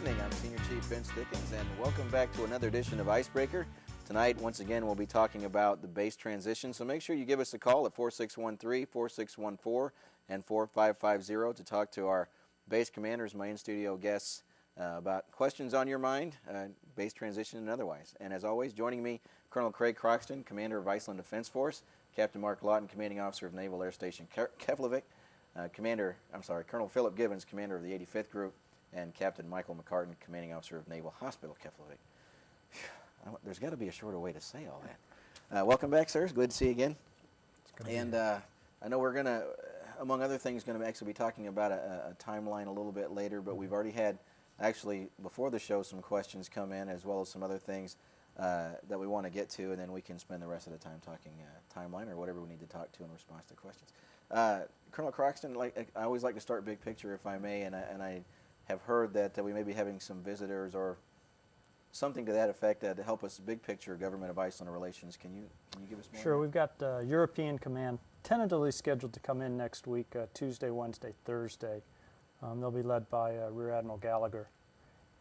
evening. I'm Senior Chief Vince Dickens, and welcome back to another edition of Icebreaker. Tonight, once again, we'll be talking about the base transition, so make sure you give us a call at 4613-4614 and 4550 to talk to our base commanders, my in-studio guests, about questions on your mind, base transition and otherwise. And as always, joining me, Colonel Craig Croxton, Commander of Iceland Defense Force, Captain Mark Lawton, Commanding Officer of Naval Air Station Keflavik, Colonel Philip Gibbons, Commander of the 85th Group, and Captain Michael McCartan, Commanding Officer of Naval Hospital Keflavik. There's got to be a shorter way to say all that. Welcome back, sirs. Good to see you again. And I know we're going to, among other things, going to actually be talking about a timeline a little bit later, but we've already had, actually, before the show, some questions come in, as well as some other things that we want to get to, and then we can spend the rest of the time talking timeline or whatever we need to talk to in response to questions. Colonel Croxton, I always like to start big picture, if I may, and I have heard that we may be having some visitors or something to that effect to help us big picture government of Iceland relations. Can you give us more? Sure. We've got European Command tentatively scheduled to come in next week, Tuesday, Wednesday, Thursday. They'll be led by Rear Admiral Gallagher.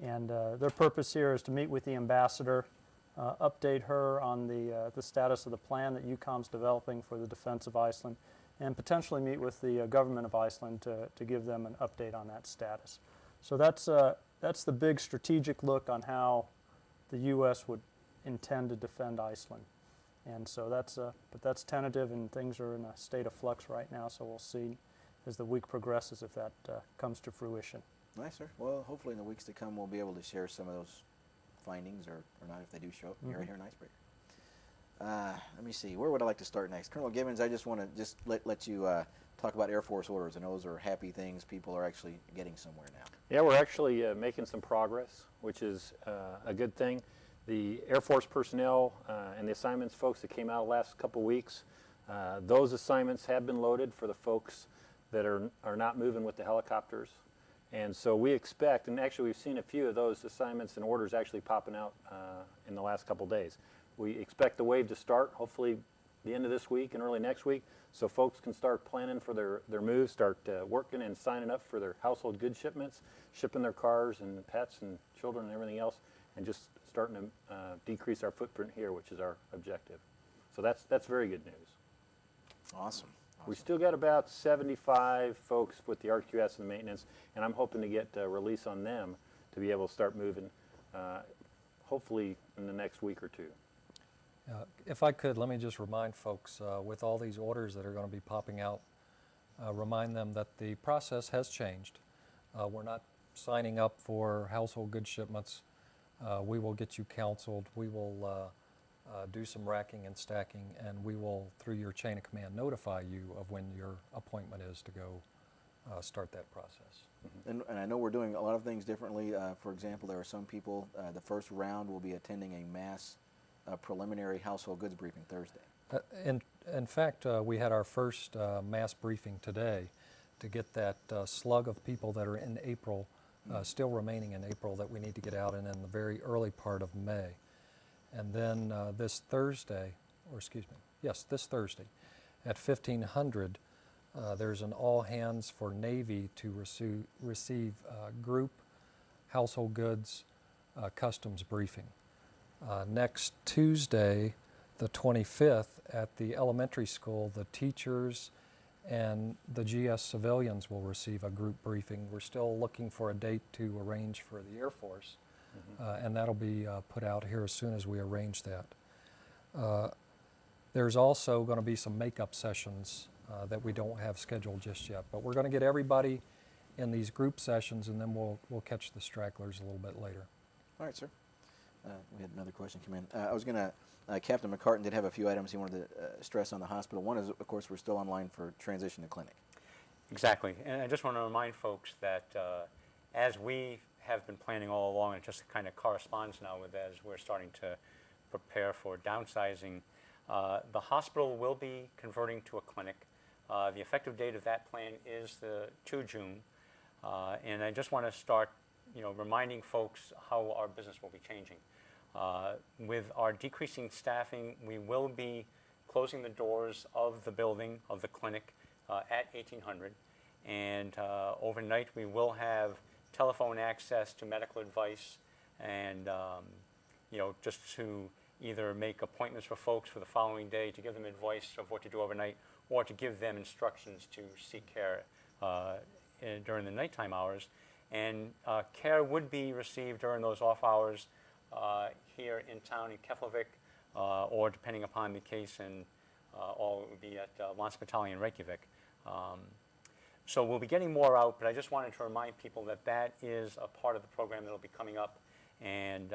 And their purpose here is to meet with the ambassador, update her on the status of the plan that EUCOM's developing for the defense of Iceland, and potentially meet with the government of Iceland to give them an update on that status. So that's the big strategic look on how the U.S. would intend to defend Iceland. And so that's tentative, and things are in a state of flux right now, so we'll see as the week progresses if that comes to fruition. Nice, sir. Well, hopefully in the weeks to come we'll be able to share some of those findings, or not if they do show up right here in Icebreaker. Let me see. Where would I like to start next? Colonel Gibbons, I just want to let you talk about Air Force orders, and those are happy things. People are actually getting somewhere now. Yeah, we're actually making some progress, which is a good thing. The Air Force personnel and the assignments folks that came out the last couple weeks, those assignments have been loaded for the folks that are not moving with the helicopters. And so we expect, and actually we've seen a few of those assignments and orders actually popping out in the last couple days. We expect the wave to start, hopefully the end of this week and early next week, so folks can start planning for their moves, start working and signing up for their household goods shipments, shipping their cars and pets and children and everything else, and just starting to decrease our footprint here, which is our objective. So that's very good news. Awesome. We still got about 75 folks with the RQS and the maintenance, and I'm hoping to get a release on them to be able to start moving, hopefully in the next week or two. If I could, let me just remind folks, with all these orders that are going to be popping out, remind them that the process has changed. We're not signing up for household goods shipments. We will get you counseled. We will do some racking and stacking, and we will, through your chain of command, notify you of when your appointment is to go start that process. And I know we're doing a lot of things differently. For example, there are some people, the first round will be attending a mass preliminary household goods briefing Thursday. In fact, we had our first mass briefing today to get that slug of people that are in April, still remaining in April, that we need to get out in the very early part of May. And then this Thursday at 1500, there's an all hands for Navy to receive group household goods customs briefing. Next Tuesday, the 25th, at the elementary school, the teachers and the GS civilians will receive a group briefing. We're still looking for a date to arrange for the Air Force, and that'll be put out here as soon as we arrange that. There's also going to be some makeup sessions that we don't have scheduled just yet, but we're going to get everybody in these group sessions, and then we'll catch the stragglers a little bit later. All right, sir. We had another question come in. I was going to, Captain McCartan did have a few items he wanted to stress on the hospital. One is, of course, we're still online for transition to clinic. Exactly. And I just want to remind folks that as we have been planning all along, it just kind of corresponds now with as we're starting to prepare for downsizing, the hospital will be converting to a clinic. The effective date of that plan is the 2 June. And I just want to start reminding folks how our business will be changing. With our decreasing staffing, we will be closing the doors of the building, of the clinic, at 1800. And overnight, we will have telephone access to medical advice, and just to either make appointments for folks for the following day, to give them advice of what to do overnight, or to give them instructions to seek care during the nighttime hours. And care would be received during those off hours here in town in Keflavik, or depending upon the case, and all would be at Landsspitali in Reykjavik. So we'll be getting more out, but I just wanted to remind people that that is a part of the program that will be coming up, and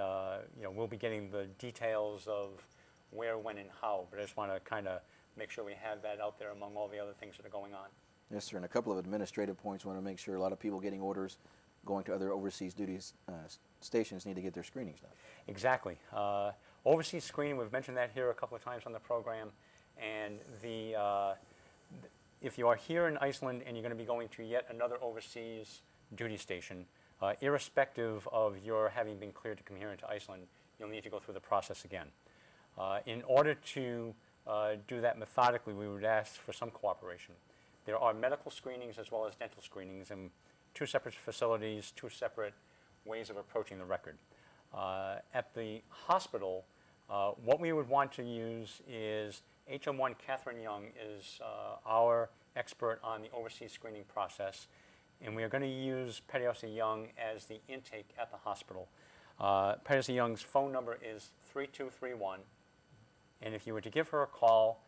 we'll be getting the details of where, when, and how. But I just want to kind of make sure we have that out there among all the other things that are going on. Yes, sir. And a couple of administrative points. Want to make sure a lot of people getting orders, going to other overseas duties stations, need to get their screenings done. Exactly. Overseas screening, we've mentioned that here a couple of times on the program, and if you are here in Iceland and you're going to be going to yet another overseas duty station, irrespective of your having been cleared to come here into Iceland, you'll need to go through the process again. In order to do that methodically, we would ask for some cooperation. There are medical screenings as well as dental screenings in two separate facilities, two separate ways of approaching the record. At the hospital, what we would want to use is HM1 Catherine Young is our expert on the overseas screening process, and we are going to use Periosa Young as the intake at the hospital. Periosa Young's phone number is 3231, and if you were to give her a call,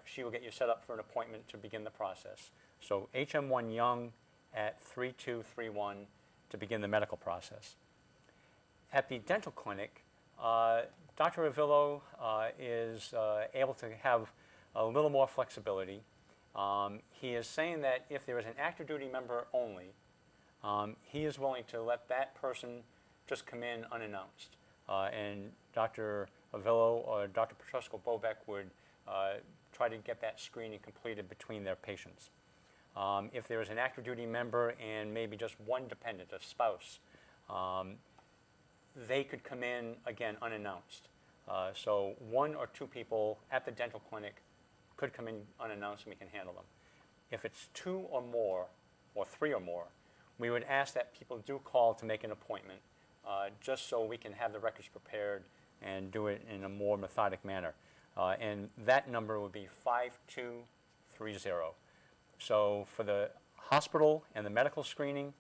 she will get you set up for an appointment to begin the process. So HM1 Young at 3231 to begin the medical process. At the dental clinic, Dr. Avillo is able to have a little more flexibility. He is saying that if there is an active duty member only, he is willing to let that person just come in unannounced. And Dr. Avillo or Dr. Petrusko-Bobek would try to get that screening completed between their patients. If there is an active duty member and maybe just one dependent, a spouse, they could come in, again, unannounced. So one or two people at the dental clinic could come in unannounced and we can handle them. If it's two or more, or three or more, we would ask that people do call to make an appointment, just so we can have the records prepared and do it in a more methodic manner. And that number would be 5230. So for the hospital and the medical screening,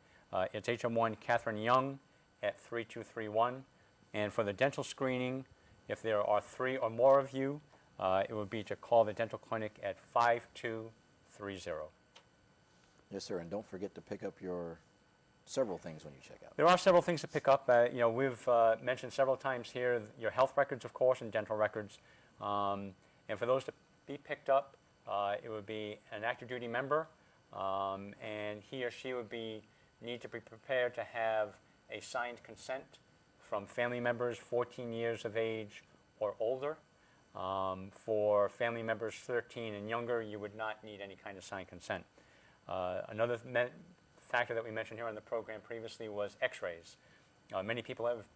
it's HM1 Catherine Young at 3231. And for the dental screening, if there are three or more of you, it would be to call the dental clinic at 5230. Yes, sir. And don't forget to pick up your several things when you check out. There are several things to pick up. We've mentioned several times here your health records, of course, and dental records. And for those to be picked up, it would be an active duty member, and he or she would need to be prepared to have a signed consent from family members 14 years of age or older. For family members 13 and younger, you would not need any kind of signed consent. Another factor that we mentioned here on the program previously was x-rays. Many people have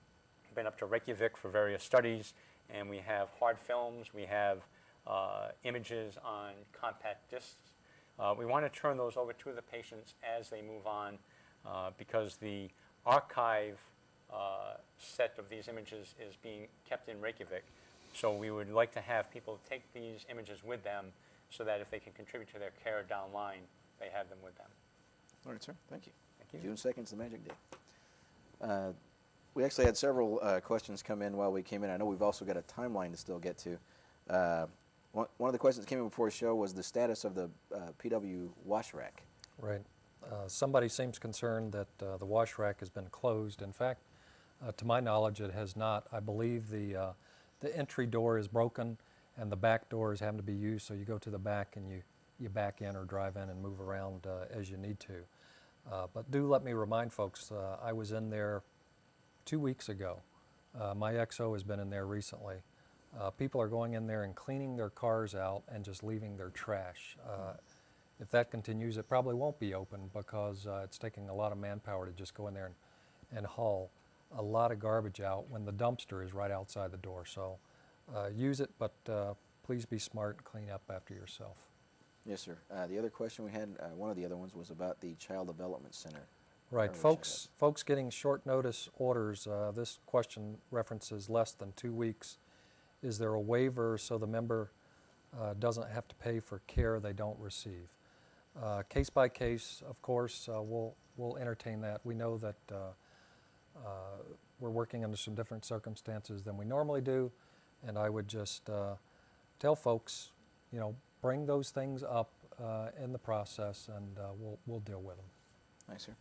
been up to Reykjavik for various studies, and we have hard films, we have images on compact discs. We want to turn those over to the patients as they move on, because the archive set of these images is being kept in Reykjavik. So we would like to have people take these images with them so that if they can contribute to their care down the line, they have them with them. All right, sir. Thank you. Thank you. June 2nd is the magic day. We actually had several questions come in while we came in. I know we've also got a timeline to still get to. One of the questions that came in before the show was the status of the PW wash rack. Right. Somebody seems concerned that the wash rack has been closed. In fact, to my knowledge, it has not. I believe the entry door is broken and the back door is having to be used, so you go to the back and you back in or drive in and move around as you need to. But do let me remind folks, I was in there 2 weeks ago. My XO has been in there recently. People are going in there and cleaning their cars out and just leaving their trash. If that continues, it probably won't be open because it's taking a lot of manpower to just go in there and haul a lot of garbage out when the dumpster is right outside the door. So use it, but please be smart and clean up after yourself. Yes, sir. The other question we had, one of the other ones, was about the Child Development Center. Right, Or folks getting short notice orders, this question references less than 2 weeks. Is there a waiver so the member doesn't have to pay for care they don't receive? Case by case, of course, we'll entertain that. We know that we're working under some different circumstances than we normally do, and I would just tell folks, you know, bring those things up in the process, and we'll deal with them. Nice, sir.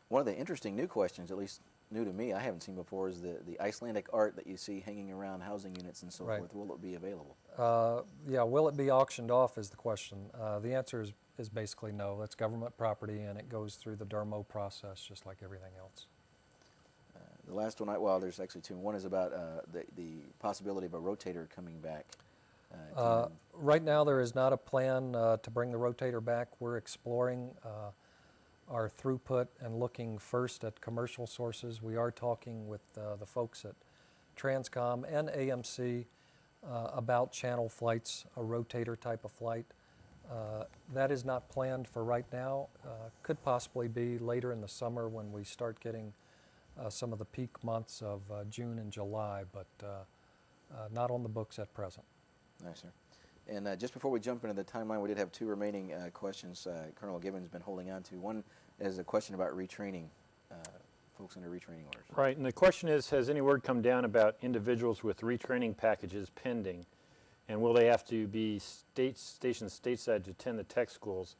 One of the interesting new questions, at least new to me, I haven't seen before, is the Icelandic art that you see hanging around housing units and so Right. forth. Will it be available? Yeah, will it be auctioned off is the question. The answer is basically no. It's government property, and it goes through the DERMO process just like everything else. The last one, well, there's actually two. One is about the possibility of a rotator coming back. Right now, there is not a plan to bring the rotator back. We're exploring our throughput and looking first at commercial sources. We are talking with the folks at Transcom and AMC about channel flights, a rotator type of flight. That is not planned for right now. Could possibly be later in the summer when we start getting some of the peak months of June and July, but not on the books at present. Nice, sir. And just before we jump into the timeline, we did have two remaining questions Colonel Gibbons has been holding on to. One is a question about retraining, folks under retraining orders. Right, and the question is, has any word come down about individuals with retraining packages pending? And will they have to be stationed stateside to attend the tech schools?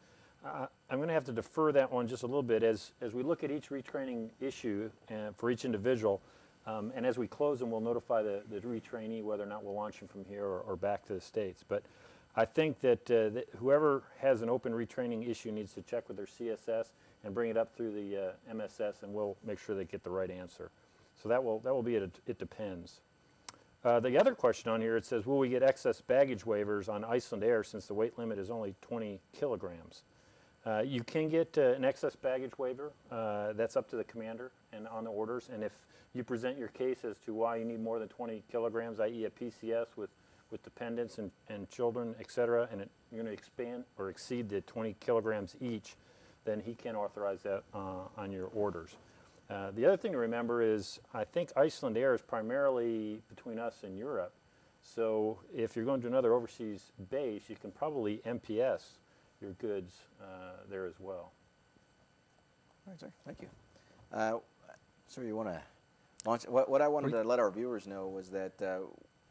I'm going to have to defer that one just a little bit as we look at each retraining issue for each individual. And as we close them, we'll notify the retrainee whether or not we'll launch them from here or back to the States. But I think that whoever has an open retraining issue needs to check with their CSS and bring it up through the MSS, and we'll make sure they get the right answer. So that will be it depends. The other question on here, it says, will we get excess baggage waivers on Iceland Air since the weight limit is only 20 kilograms? You can get an excess baggage waiver. That's up to the commander and on the orders. And if you present your case as to why you need more than 20 kilograms, i.e. a PCS with dependents and children, et cetera, and you're going to expand or exceed the 20 kilograms each, then he can authorize that on your orders. The other thing to remember is I think Iceland Air is primarily between us and Europe. So if you're going to another overseas base, you can probably MPS your goods there as well. All right, sir. Thank you. Sir, you want to launch? What I wanted to let our viewers know was that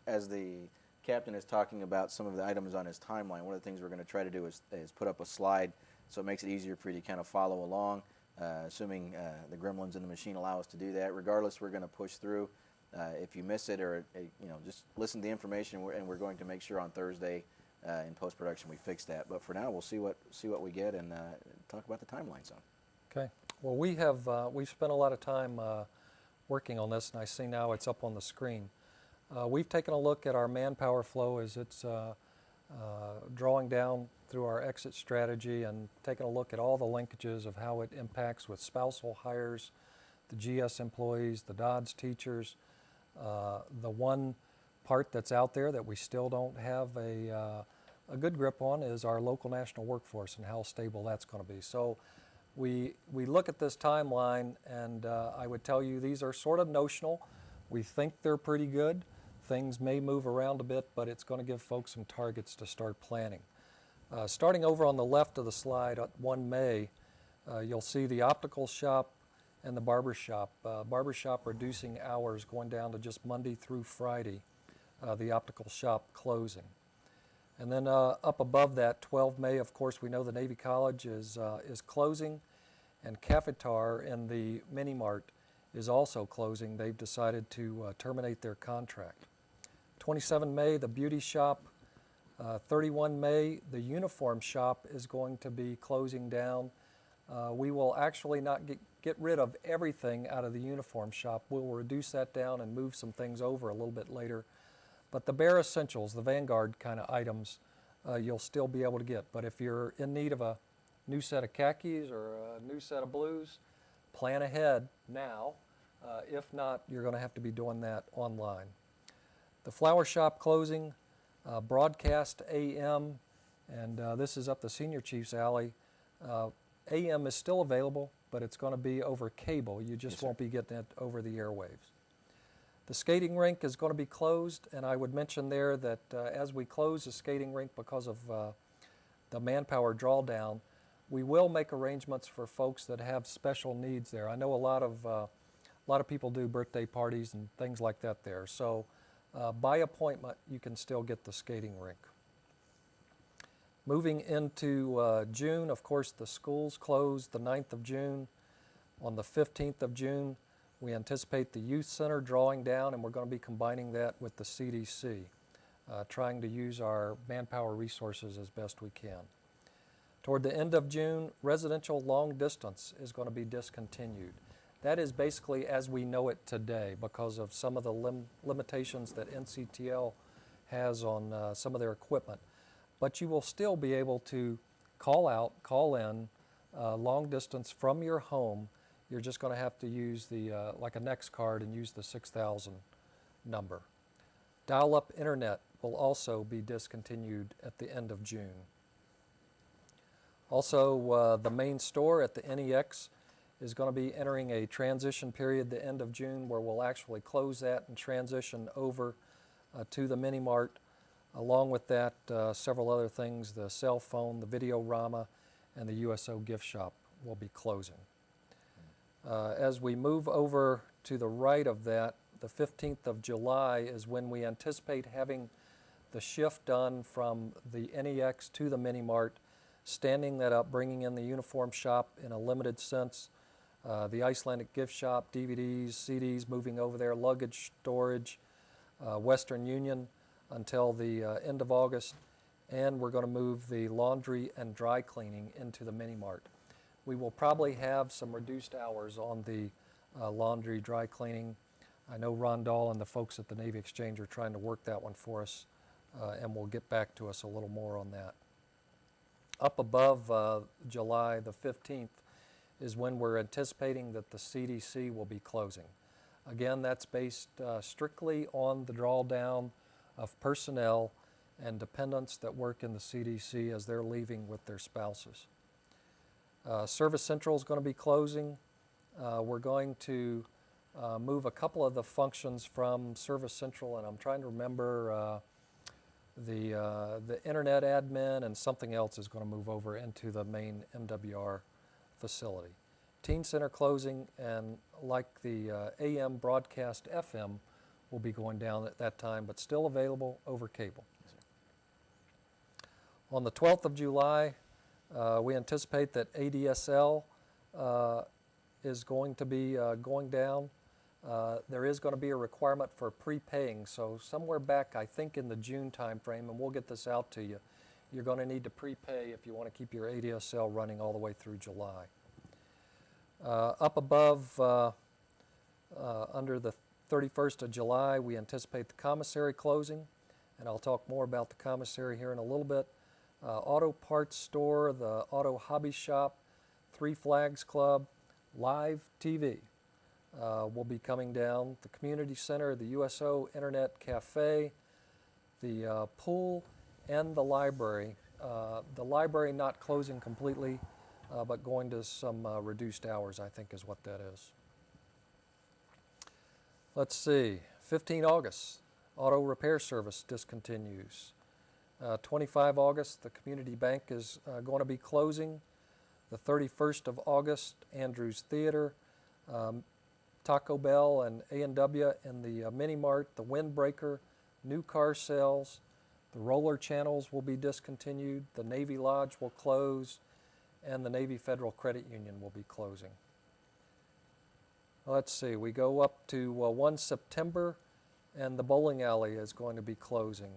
as the captain is talking about some of the items on his timeline, one of the things we're going to try to do is put up a slide so it makes it easier for you to kind of follow along, assuming the gremlins in the machine allow us to do that. Regardless, we're going to push through. If you miss it or just listen to the information, and we're going to make sure on Thursday in post-production we fix that. But for now, we'll see what we get and talk about the timeline zone. Okay. Well, we've spent a lot of time working on this, and I see now it's up on the screen. We've taken a look at our manpower flow as it's drawing down through our exit strategy and taking a look at all the linkages of how it impacts with spousal hires, the GS employees, the DODS teachers. The one part that's out there that we still don't have a good grip on is our local national workforce and how stable that's going to be. So we look at this timeline, and I would tell you these are sort of notional. We think they're pretty good. Things may move around a bit, but it's going to give folks some targets to start planning. Starting over on the left of the slide at 1 May, you'll see the optical shop and the barber shop. Barber shop reducing hours going down to just Monday through Friday, the optical shop closing. And then up above that, 12 May, of course, we know the Navy College is closing, and Cafetar in the Mini Mart is also closing. They've decided to terminate their contract. 27 May, the beauty shop. 31 May, the uniform shop is going to be closing down. We will actually not get rid of everything out of the uniform shop. We'll reduce that down and move some things over a little bit later. But the bare essentials, the Vanguard kind of items, you'll still be able to get. But if you're in need of a new set of khakis or a new set of blues, plan ahead now. If not, you're going to have to be doing that online. The flower shop closing, broadcast AM, and this is up the Senior Chief's alley. AM is still available. but it's going to be over cable. You just Yes, sir. won't be getting it over the airwaves. The skating rink is going to be closed, and I would mention there that as we close the skating rink because of the manpower drawdown, we will make arrangements for folks that have special needs there. I know a lot of people do birthday parties and things like that there. So by appointment, you can still get the skating rink. Moving into June, of course, the schools close the 9th of June. On the 15th of June, we anticipate the youth center drawing down, and we're going to be combining that with the CDC, trying to use our manpower resources as best we can. Toward the end of June, residential long distance is going to be discontinued. That is basically as we know it today because of some of the limitations that NCTL has on some of their equipment. But you will still be able to call in long distance from your home. You're just going to have to use the, like a Next card and use the 6000 number. Dial-up internet will also be discontinued at the end of June. Also, the main store at the NEX is going to be entering a transition period the end of June where we'll actually close that and transition over to the Mini Mart. Along with that, several other things, the cell phone, the Videorama, and the USO gift shop will be closing. As we move over to the right of that, the 15th of July is when we anticipate having the shift done from the NEX to the Mini Mart, standing that up, bringing in the uniform shop in a limited sense, the Icelandic gift shop, DVDs, CDs moving over there, luggage storage, Western Union until the end of August, and we're going to move the laundry and dry cleaning into the Mini Mart. We will probably have some reduced hours on the laundry, dry cleaning. I know Ron Dahl and the folks at the Navy Exchange are trying to work that one for us, and will get back to us a little more on that. Up above July the 15th is when we're anticipating that the CDC will be closing. Again, that's based strictly on the drawdown of personnel and dependents that work in the CDC as they're leaving with their spouses. Service Central is going to be closing. We're going to move a couple of the functions from Service Central, and I'm trying to remember the internet admin and something else is going to move over into the main MWR facility. Teen Center closing, and like the AM broadcast FM will be going down at that time, but still available over cable. Yes, sir. On the 12th of July, we anticipate that ADSL is going to be going down. There is going to be a requirement for prepaying, so somewhere back, I think in the June timeframe, and we'll get this out to you, you're going to need to prepay if you want to keep your ADSL running all the way through July. Up above, under the 31st of July, we anticipate the commissary closing, and I'll talk more about the commissary here in a little bit. Auto parts store, the auto hobby shop, Three Flags Club, live TV will be coming down. The community center, the USO Internet Cafe, the pool, and the library. The library not closing completely, but going to some reduced hours, I think is what that is. Let's see, 15 August, auto repair service discontinues. 25 August, the community bank is going to be closing. The 31st of August, Andrews Theater, Taco Bell and A&W in the Mini Mart, the Windbreaker, new car sales, the roller channels will be discontinued, the Navy Lodge will close, and the Navy Federal Credit Union will be closing. Let's see, we go up to 1 September, and the bowling alley is going to be closing.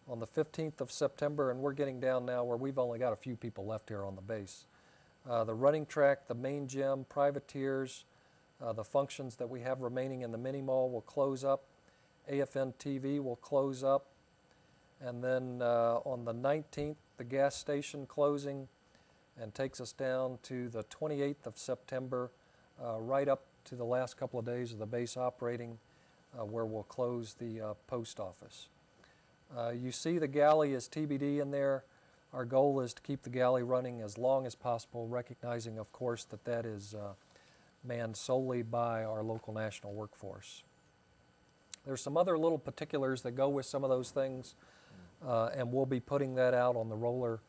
On the 15th of September, and we're getting down now where we've only got a few people left here on the base. The running track, the main gym, privateers, the functions that we have remaining in the mini mall will close up. AFN TV will close up. And then on the 19th, the gas station closing, and takes us down to the 28th of September, right up to the last couple of days of the base operating, where we'll close the post office. You see the galley is TBD in there. Our goal is to keep the galley running as long as possible, recognizing, of course, that that is manned solely by our local national workforce. There's some other little particulars that go with some of those things, and we'll be putting that out on the roller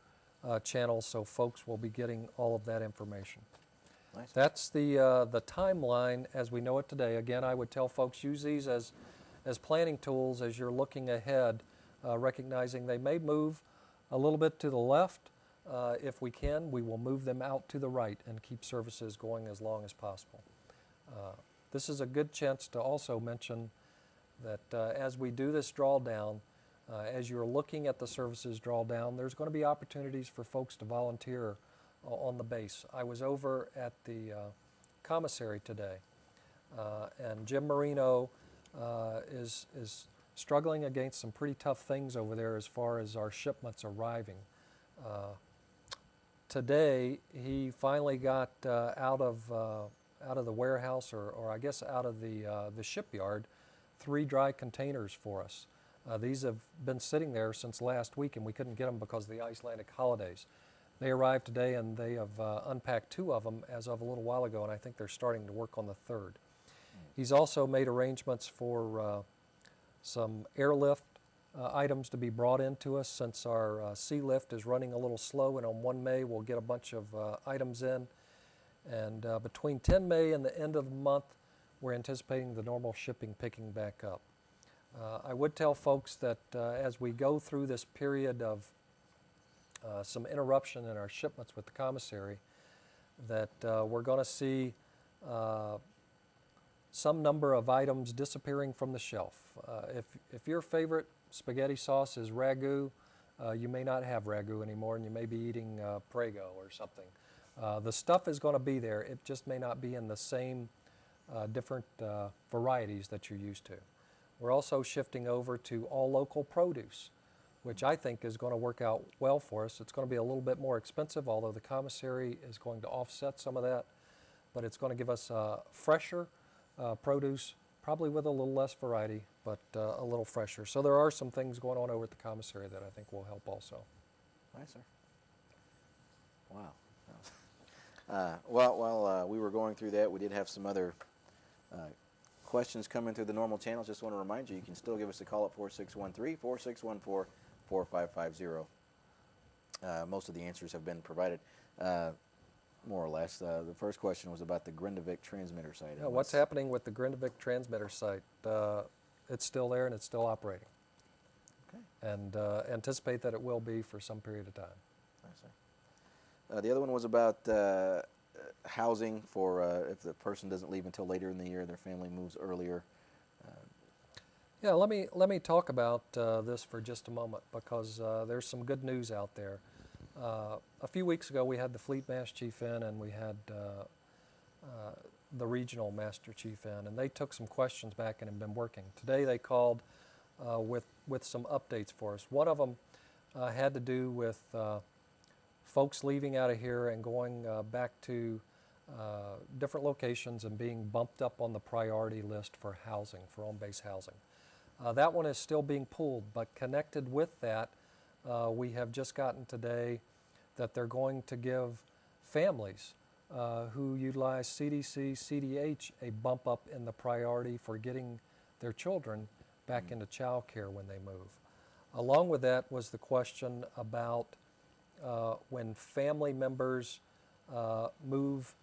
channel, so folks will be getting all of that information. Nice. That's the timeline as we know it today. Again, I would tell folks use these as planning tools as you're looking ahead, recognizing they may move a little bit to the left. If we can, we will move them out to the right and keep services going as long as possible. This is a good chance to also mention that as we do this drawdown, as you're looking at the services drawdown, there's going to be opportunities for folks to volunteer on the base. I was over at the commissary today, and Jim Marino is struggling against some pretty tough things over there as far as our shipments arriving. Today, he finally got out of the warehouse, or I guess out of the shipyard, 3 dry containers for us. These have been sitting there since last week, and we couldn't get them because of the Icelandic holidays. They arrived today, and they have unpacked 2 of them as of a little while ago, and I think they're starting to work on the 3rd. He's also made arrangements for some airlift items to be brought into us since our sea lift is running a little slow, and on 1 May we'll get a bunch of items in. And between 10 May and the end of the month, we're anticipating the normal shipping picking back up. I would tell folks that as we go through this period of some interruption in our shipments with the commissary, that we're going to see some number of items disappearing from the shelf. If your favorite spaghetti sauce is ragu, you may not have ragu anymore, and you may be eating Prego or something. The stuff is going to be there. It just may not be in the same different varieties that you're used to. We're also shifting over to all local produce, which I think is going to work out well for us. It's going to be a little bit more expensive, although the commissary is going to offset some of that, but it's going to give us fresher produce, probably with a little less variety, but a little fresher. So there are some things going on over at the commissary that I think will help also. Nice, sir. Wow. While we were going through that, we did have some other questions coming through the normal channels. Just want to remind you can still give us a call at 461-3-4614-4550. Most of the answers have been provided, more or less. The first question was about the Grindavik transmitter site. Yeah, what's happening with the Grindavik transmitter site? It's still there and it's still operating. Okay. And anticipate that it will be for some period of time. Nice, sir. The other one was about housing for if the person doesn't leave until later in the year, their family moves earlier. Yeah, let me talk about this for just a moment, because there's some good news out there. A few weeks ago, we had the Fleet Master Chief in, and we had the Regional Master Chief in, and they took some questions back and have been working. Today they called with some updates for us. One of them had to do with folks leaving out of here and going back to different locations and being bumped up on the priority list for housing, for on-base housing. That one is still being pulled, but connected with that, we have just gotten today that they're going to give families who utilize CDC, CDH a bump up in the priority for getting their children back into child care when they move. Along with that was the question about when family members move,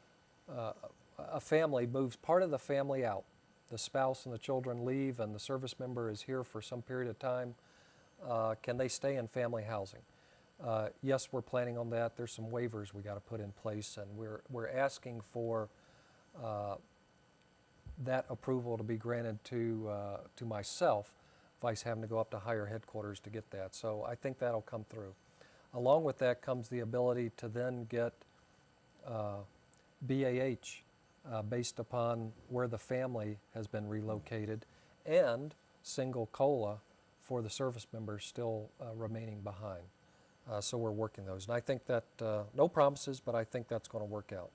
a family moves part of the family out. The spouse and the children leave and the service member is here for some period of time. Can they stay in family housing? Yes, we're planning on that. There's some waivers we got to put in place, and we're asking for that approval to be granted to myself, vice having to go up to higher headquarters to get that. So I think that'll come through. Along with that comes the ability to then get BAH based upon where the family has been relocated, and single COLA for the service members still remaining behind. So we're working those. And I think that, no promises, but I think that's going to work out.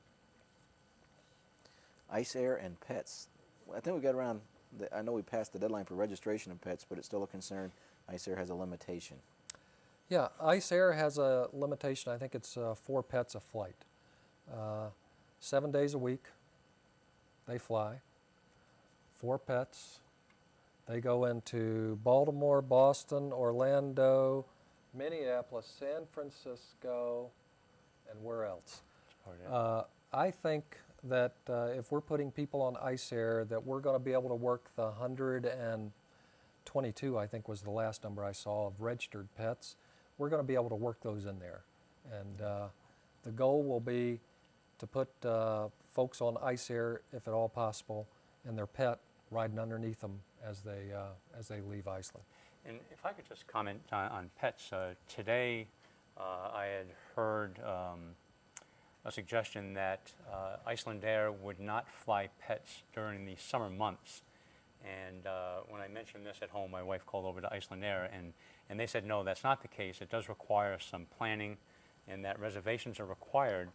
Ice Air and pets. I think we got around, I know we passed the deadline for registration of pets, but it's still a concern. Ice Air has a limitation. Yeah, Ice Air has a limitation. I think it's 4 pets a flight. 7 days a week, they fly. 4 pets. They go into Baltimore, Boston, Orlando, Minneapolis, San Francisco, and where else? I think that if we're putting people on Ice Air, that we're going to be able to work the 122, I think was the last number I saw, of registered pets. We're going to be able to work those in there. And the goal will be to put folks on Ice Air, if at all possible, and their pet riding underneath them as they leave Iceland. And if I could just comment on pets, today I had heard a suggestion that Iceland Air would not fly pets during the summer months. And when I mentioned this at home, my wife called over to Iceland Air, and they said, no, that's not the case. It does require some planning, and that reservations are required.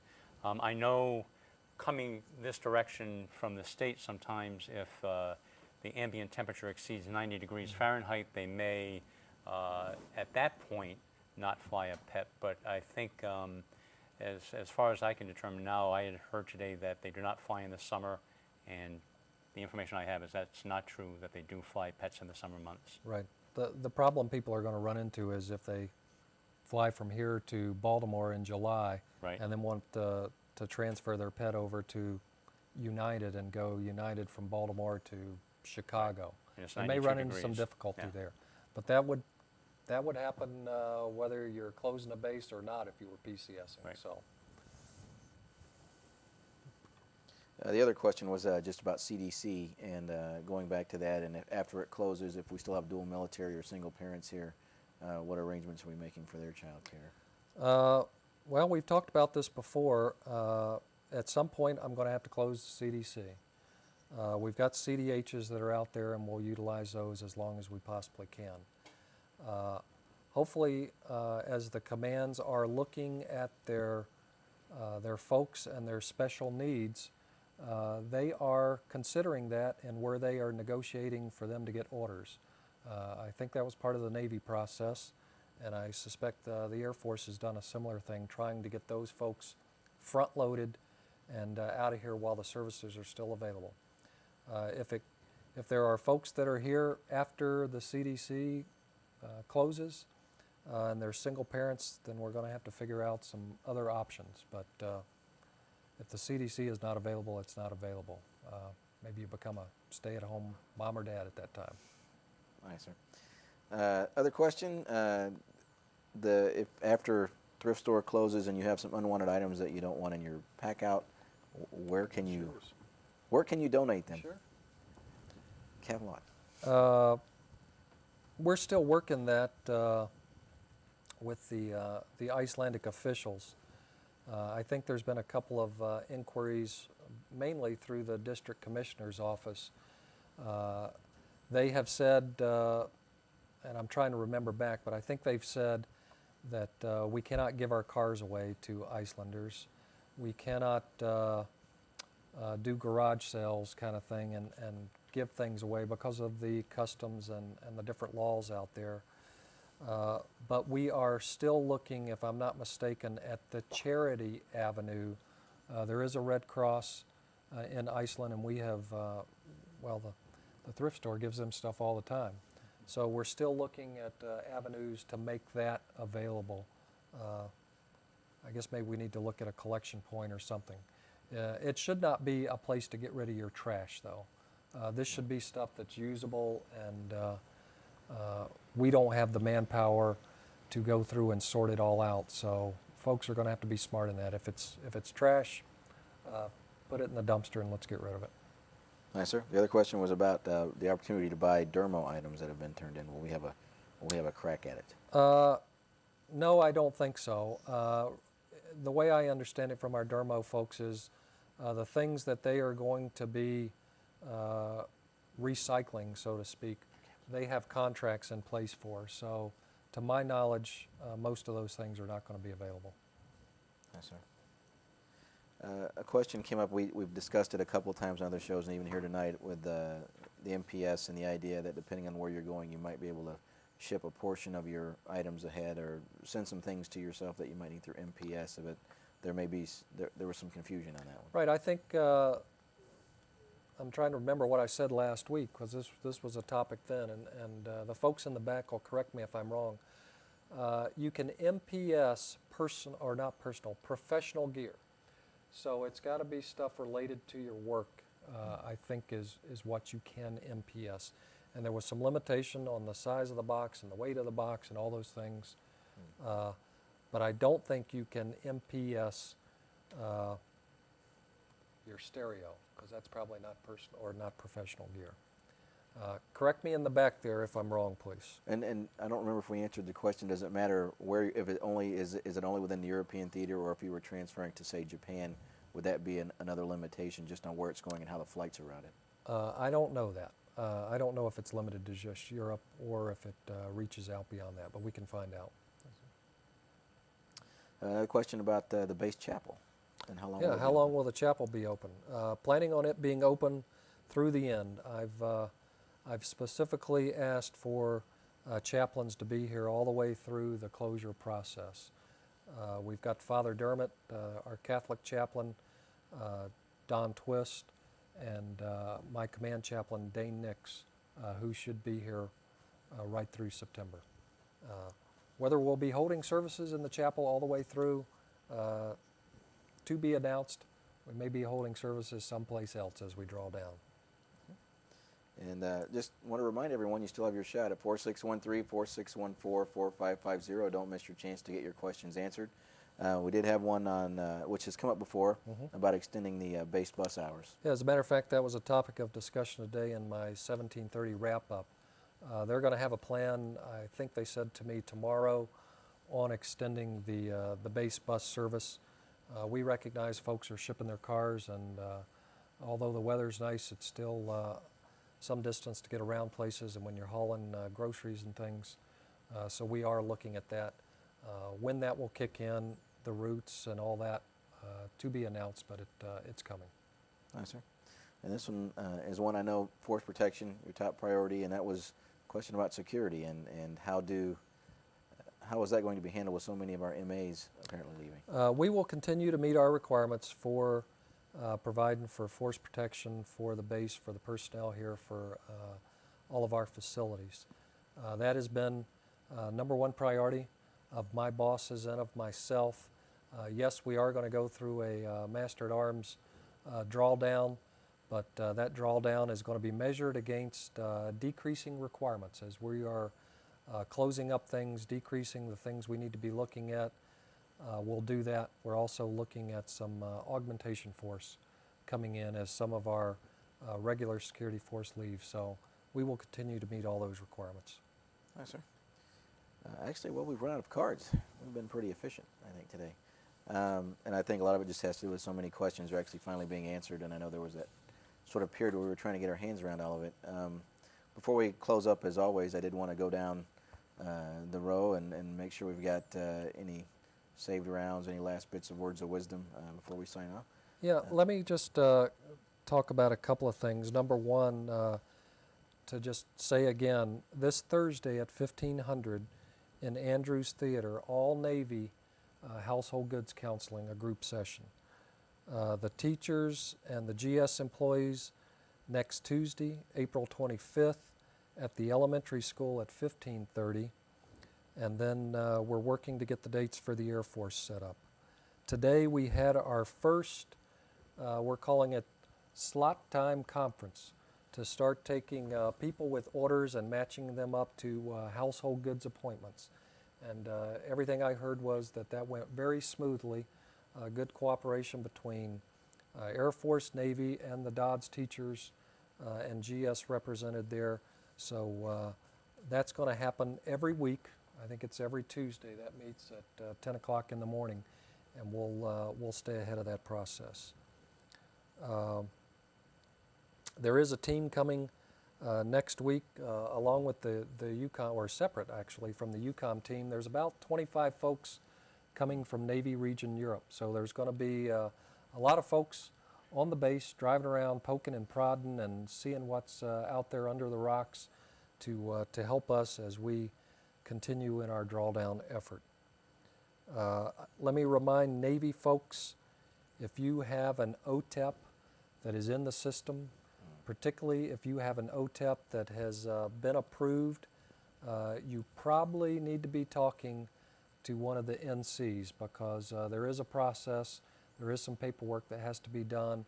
I know coming this direction from the States, sometimes if the ambient temperature exceeds 90 degrees Fahrenheit, they may, at that point, not fly a pet. But I think, as far as I can determine now, I had heard today that they do not fly in the summer, and the information I have is that's not true, that they do fly pets in the summer months. Right. The problem people are going to run into is if they fly from here to Baltimore in July, Right. and then want to transfer their pet over to United and go United from Baltimore to Chicago. And it's You may 92 run into some degrees. difficulty Yeah. there. But that would happen whether you're closing a base or not if you were PCSing. Right. So. The other question was just about CDC and going back to that, and after it closes, if we still have dual military or single parents here, what arrangements are we making for their child care? Well, we've talked about this before. At some point, I'm going to have to close the CDC. We've got CDHs that are out there, and we'll utilize those as long as we possibly can. Hopefully, as the commands are looking at their folks and their special needs, they are considering that and where they are negotiating for them to get orders. I think that was part of the Navy process, and I suspect the Air Force has done a similar thing, trying to get those folks front-loaded and out of here while the services are still available. If there are folks that are here after the CDC closes and they're single parents, then we're going to have to figure out some other options. But if the CDC is not available, it's not available. Maybe you become a stay-at-home mom or dad at that time. Nice, sir. Other question, if after thrift store closes and you have some unwanted items that you don't want in your pack out, where can you donate them? Sure. Kevlar. We're still working that with the Icelandic officials. I think there's been a couple of inquiries, mainly through the district commissioner's office. They have said, and I'm trying to remember back, but I think they've said that we cannot give our cars away to Icelanders. We cannot do garage sales kind of thing and give things away because of the customs and the different laws out there. But we are still looking, if I'm not mistaken, at the charity avenue. There is a Red Cross in Iceland, and we have, the thrift store gives them stuff all the time. So we're still looking at avenues to make that available. I guess maybe we need to look at a collection point or something. It should not be a place to get rid of your trash, though. This should be stuff that's usable, and we don't have the manpower to go through and sort it all out. So folks are going to have to be smart in that. If it's trash, put it in the dumpster and let's get rid of it. Nice, sir. The other question was about the opportunity to buy dermo items that have been turned in. Will we have a crack at it? No, I don't think so. The way I understand it from our dermo folks is the things that they are going to be recycling, so to speak, they have contracts in place for. So to my knowledge, most of those things are not going to be available. Yes, sir. A question came up, we've discussed it a couple of times on other shows and even here tonight with the MPS and the idea that depending on where you're going, you might be able to ship a portion of your items ahead or send some things to yourself that you might need through MPS. But there may be there was some confusion on that one. Right. I think I'm trying to remember what I said last week because this was a topic then, and the folks in the back will correct me if I'm wrong. You can MPS professional gear. So it's got to be stuff related to your work, I think is what you can MPS. And there was some limitation on the size of the box and the weight of the box and all those things. But I don't think you can MPS your stereo, because that's probably not personal or not professional gear. Correct me in the back there if I'm wrong, please. And I don't remember if we answered the question. Does it matter where, if it only is it only within the European theater, or if you were transferring to, say, Japan, would that be another limitation just on where it's going and how the flights are routed? I don't know that. I don't know if it's limited to just Europe or if it reaches out beyond that, but we can find out. Another question about the base chapel and how long. Yeah, how long will the chapel be open? Planning on it being open through the end. I've specifically asked for chaplains to be here all the way through the closure process. We've got Father Dermott, our Catholic chaplain, Don Twist, and my command chaplain, Dane Nix, who should be here right through September. Whether we'll be holding services in the chapel all the way through, to be announced. We may be holding services someplace else as we draw down. And just want to remind everyone, you still have your shot at 4613-4614-4550. Don't miss your chance to get your questions answered. We did have one on, which has come up before, about extending the base bus hours. Yeah, as a matter of fact, that was a topic of discussion today in my 1730 wrap-up. They're going to have a plan, I think they said to me tomorrow, on extending the base bus service. We recognize folks are shipping their cars, and although the weather's nice, it's still some distance to get around places, and when you're hauling groceries and things. So we are looking at that. When that will kick in, the routes and all that, to be announced, but it's coming. Nice, sir. And this one is one I know, force protection, your top priority, and that was a question about security and how is that going to be handled with so many of our MAs apparently leaving? We will continue to meet our requirements for providing for force protection for the base, for the personnel here, for all of our facilities. That has been number one priority of my bosses and of myself. Yes, we are going to go through a Master at Arms drawdown, but that drawdown is going to be measured against decreasing requirements as we are closing up things, decreasing the things we need to be looking at. We'll do that. We're also looking at some augmentation force coming in as some of our regular security force leaves. So we will continue to meet all those requirements. Nice, sir. Actually, well, we've run out of cards. We've been pretty efficient, I think, today. And I think a lot of it just has to do with so many questions are actually finally being answered, and I know there was that sort of period where we were trying to get our hands around all of it. Before we close up, as always, I did want to go down the row and make sure we've got any saved rounds, any last bits of words of wisdom before we sign off. Yeah, let me just talk about a couple of things. Number one, to just say again, this Thursday at 1500 in Andrews Theater, all Navy household goods counseling, a group session. The teachers and the GS employees next Tuesday, April 25th at the elementary school at 15:30, and then we're working to get the dates for the Air Force set up. Today we had our first, we're calling it slot time conference, to start taking people with orders and matching them up to household goods appointments. And everything I heard was that went very smoothly, good cooperation between Air Force, Navy, and the Dodds teachers and GS represented there. So that's going to happen every week. I think it's every Tuesday. That meets at 10 o'clock in the morning, and we'll stay ahead of that process. There is a team coming next week along with the UCOM, or separate actually from the UCOM team. There's about 25 folks coming from Navy Region Europe. So there's going to be a lot of folks on the base driving around, poking and prodding and seeing what's out there under the rocks to help us as we continue in our drawdown effort. Let me remind Navy folks, if you have an OTEP that is in the system, particularly if you have an OTEP that has been approved, you probably need to be talking to one of the NCs, because there is a process, there is some paperwork that has to be done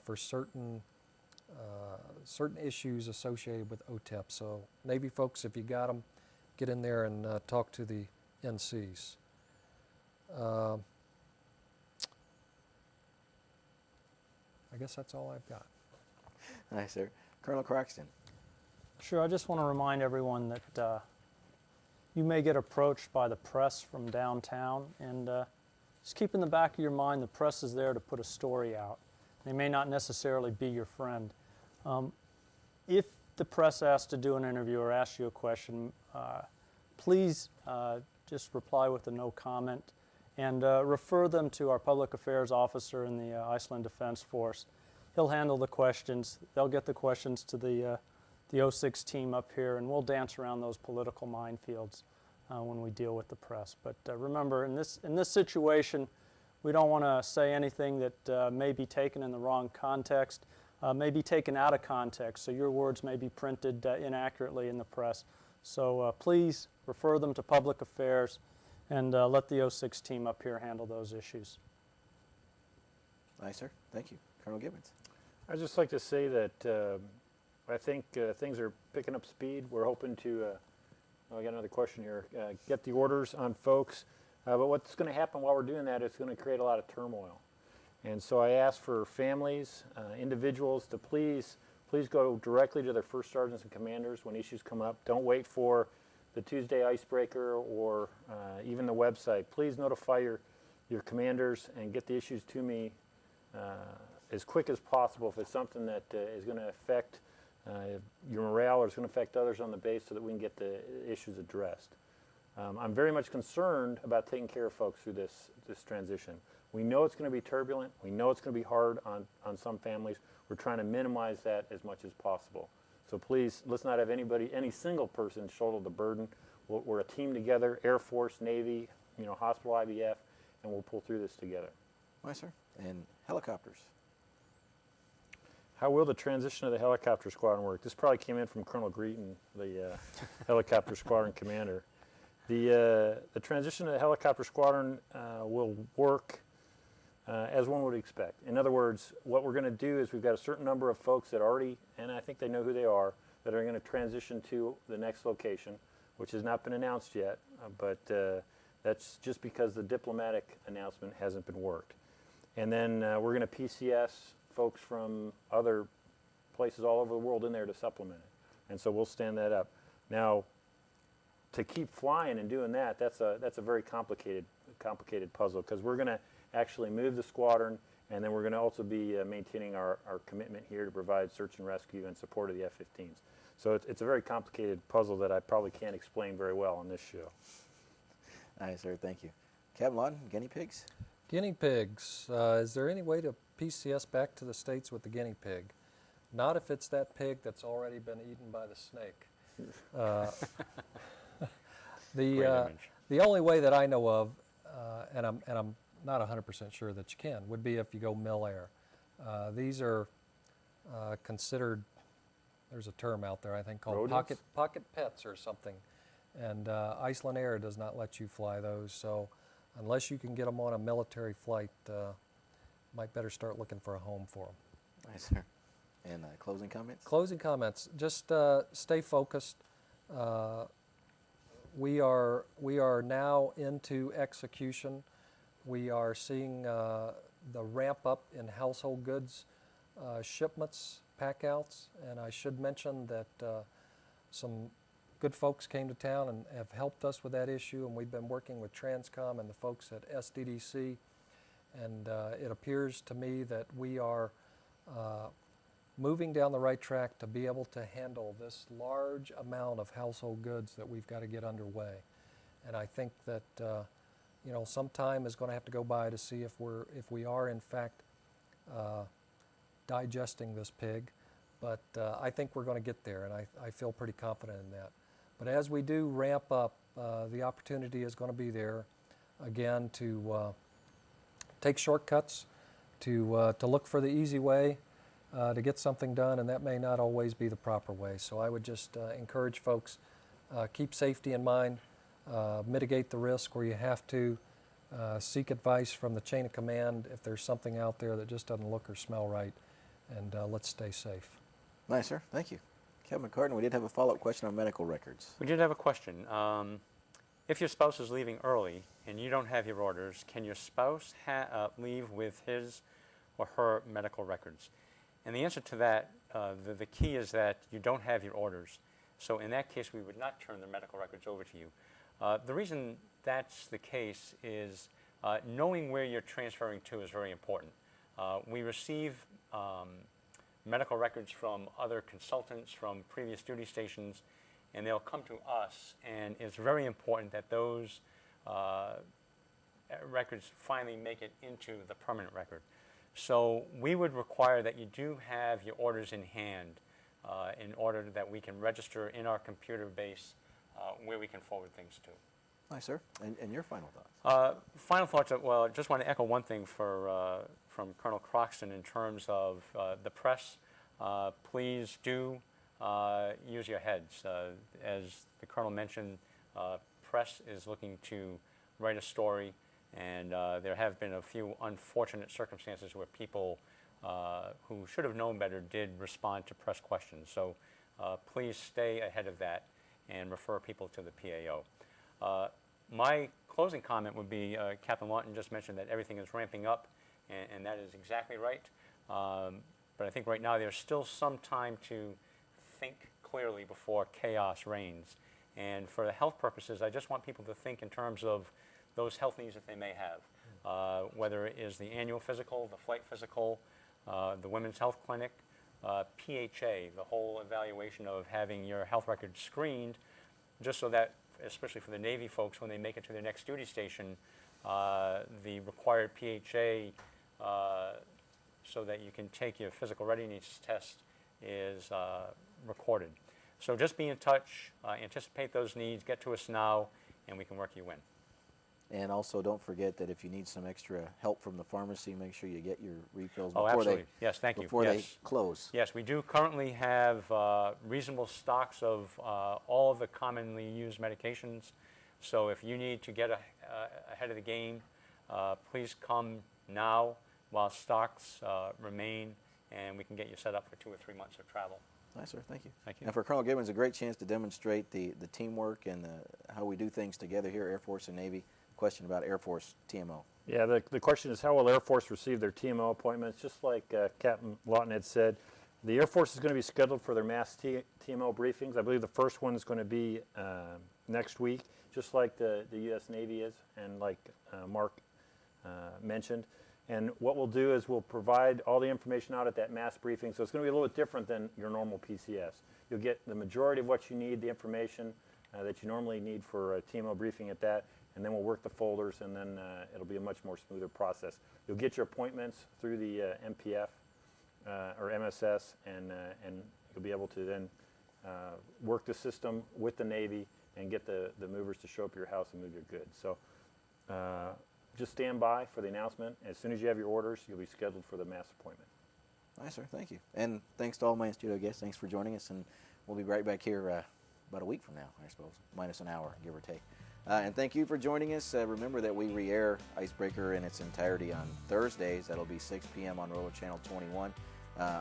for certain issues associated with OTEP. So Navy folks, if you got them, get in there and talk to the NCs. I guess that's all I've got. Nice, sir. Colonel Croxton. Sure, I just want to remind everyone that you may get approached by the press from downtown, and just keep in the back of your mind the press is there to put a story out. They may not necessarily be your friend. If the press asks to do an interview or asks you a question, please just reply with a no comment, and refer them to our public affairs officer in the Iceland Defense Force. He'll handle the questions. They'll get the questions to the 06 team up here, and we'll dance around those political minefields when we deal with the press. But remember, in this situation, we don't want to say anything that may be taken in the wrong context, may be taken out of context, so your words may be printed inaccurately in the press. So please refer them to public affairs, and let the 06 team up here handle those issues. Nice, sir. Thank you. Colonel Gibbons. I'd just like to say that I think things are picking up speed. We're hoping to, I got another question here, get the orders on folks. But what's going to happen while we're doing that is going to create a lot of turmoil. And so I ask for families, individuals to please go directly to their first sergeants and commanders when issues come up. Don't wait for the Tuesday Icebreaker or even the website. Please notify your commanders and get the issues to me as quick as possible if it's something that is going to affect your morale or is going to affect others on the base, so that we can get the issues addressed. I'm very much concerned about taking care of folks through this transition. We know it's going to be turbulent. We know it's going to be hard on some families. We're trying to minimize that as much as possible. So please, let's not have any single person shoulder the burden. We're a team together, Air Force, Navy, hospital, IVF, and we'll pull through this together. Nice, sir. And helicopters. How will the transition of the helicopter squadron work? This probably came in from Colonel Greeton, the helicopter squadron commander. The transition of the helicopter squadron will work as one would expect. In other words, what we're going to do is we've got a certain number of folks that already, and I think they know who they are, that are going to transition to the next location, which has not been announced yet, but that's just because the diplomatic announcement hasn't been worked. And then we're going to PCS folks from other places all over the world in there to supplement it. And so we'll stand that up. Now, to keep flying and doing that, that's a very complicated puzzle, because we're going to actually move the squadron, and then we're going to also be maintaining our commitment here to provide search and rescue and support of the F-15s. So it's a very complicated puzzle that I probably can't explain very well on this show. All right, sir. Thank you. Captain Lawton, guinea pigs? Guinea pigs. Is there any way to PCS back to the States with the guinea pig? Not if it's that pig that's already been eaten by the snake. The only way that I know of, and I'm not 100% sure that you can, would be if you go mill air. These are considered, there's a term out there I think called pocket pets or something, and Iceland Air does not let you fly those, so unless you can get them on a military flight, might better start looking for a home for them. Nice, sir. And closing comments? Closing comments, just stay focused. We are now into execution. We are seeing the ramp up in household goods shipments, pack-outs, and I should mention that some good folks came to town and have helped us with that issue, and we've been working with Transcom and the folks at SDDC, and it appears to me that we are moving down the right track to be able to handle this large amount of household goods that we've got to get underway. And I think that some time is going to have to go by to see if we are in fact digesting this pig, but I think we're going to get there, and I feel pretty confident in that. But as we do ramp up, the opportunity is going to be there, again, to take shortcuts, to look for the easy way to get something done, and that may not always be the proper way. So I would just encourage folks, keep safety in mind, mitigate the risk where you have to, seek advice from the chain of command if there's something out there that just doesn't look or smell right, and let's stay safe. Nice, sir. Thank you. Captain McCartan, we did have a follow-up question on medical records. We did have a question. If your spouse is leaving early and you don't have your orders, can your spouse leave with his or her medical records? And the answer to that, the key is that you don't have your orders. So in that case, we would not turn the medical records over to you. The reason that's the case is knowing where you're transferring to is very important. We receive medical records from other consultants from previous duty stations, and they'll come to us, and it's very important that those records finally make it into the permanent record. So we would require that you do have your orders in hand in order that we can register in our computer base where we can forward things to. Nice, sir. And your final thoughts? Final thoughts, well, I just want to echo one thing from Colonel Croxton in terms of the press. Please do use your heads. As the Colonel mentioned, press is looking to write a story, and there have been a few unfortunate circumstances where people who should have known better did respond to press questions. So please stay ahead of that and refer people to the PAO. My closing comment would be, Captain Lawton just mentioned that everything is ramping up, and that is exactly right. But I think right now there's still some time to think clearly before chaos reigns. And for the health purposes, I just want people to think in terms of those health needs that they may have, whether it is the annual physical, the flight physical, the women's health clinic, PHA, the whole evaluation of having your health record screened, just so that, especially for the Navy folks, when they make it to their next duty station, the required PHA so that you can take your physical readiness test is recorded. So just be in touch, anticipate those needs, get to us now, and we can work you in. And also, don't forget that if you need some extra help from the pharmacy, make sure you get your refills Oh, before absolutely. Yes, thank you. before Yes. they close. Yes, we do currently have reasonable stocks of all of the commonly used medications. So if you need to get ahead of the game, please come now while stocks remain, and we can get you set up for 2 or 3 months of travel. Nice, sir. Thank you. Thank you. And for Colonel Gibbons, a great chance to demonstrate the teamwork and how we do things together here, Air Force and Navy. Question about Air Force TMO. Yeah, the question is, how will Air Force receive their TMO appointments? Just like Captain Lawton had said, the Air Force is going to be scheduled for their mass TMO briefings. I believe the first one is going to be next week, just like the U.S. Navy is, and like Mark mentioned. And what we'll do is we'll provide all the information out at that mass briefing. So it's going to be a little bit different than your normal PCS. You'll get the majority of what you need, the information that you normally need for a TMO briefing at that, and then we'll work the folders, and then it'll be a much more smoother process. You'll get your appointments through the MPF or MSS, and you'll be able to then work the system with the Navy and get the movers to show up at your house and move your goods. So just stand by for the announcement. As soon as you have your orders, you'll be scheduled for the mass appointment. Nice, sir. Thank you. And thanks to all my studio guests. Thanks for joining us, and we'll be right back here about a week from now, I suppose, minus an hour, give or take. And thank you for joining us. Remember that we re-air Icebreaker in its entirety on Thursdays. That'll be 6 p.m. on Roller Channel 21.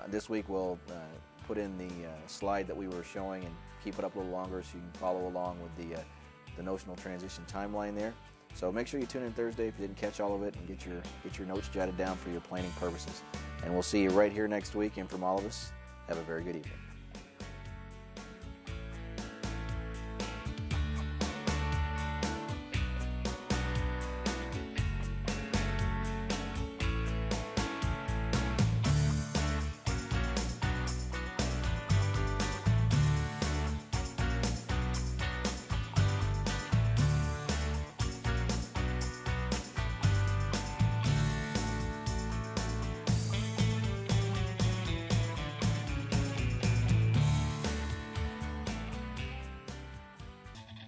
This week we'll put in the slide that we were showing and keep it up a little longer so you can follow along with the notional transition timeline there. So make sure you tune in Thursday if you didn't catch all of it, and get your notes jotted down for your planning purposes. And we'll see you right here next week. And from all of us, have a very good evening.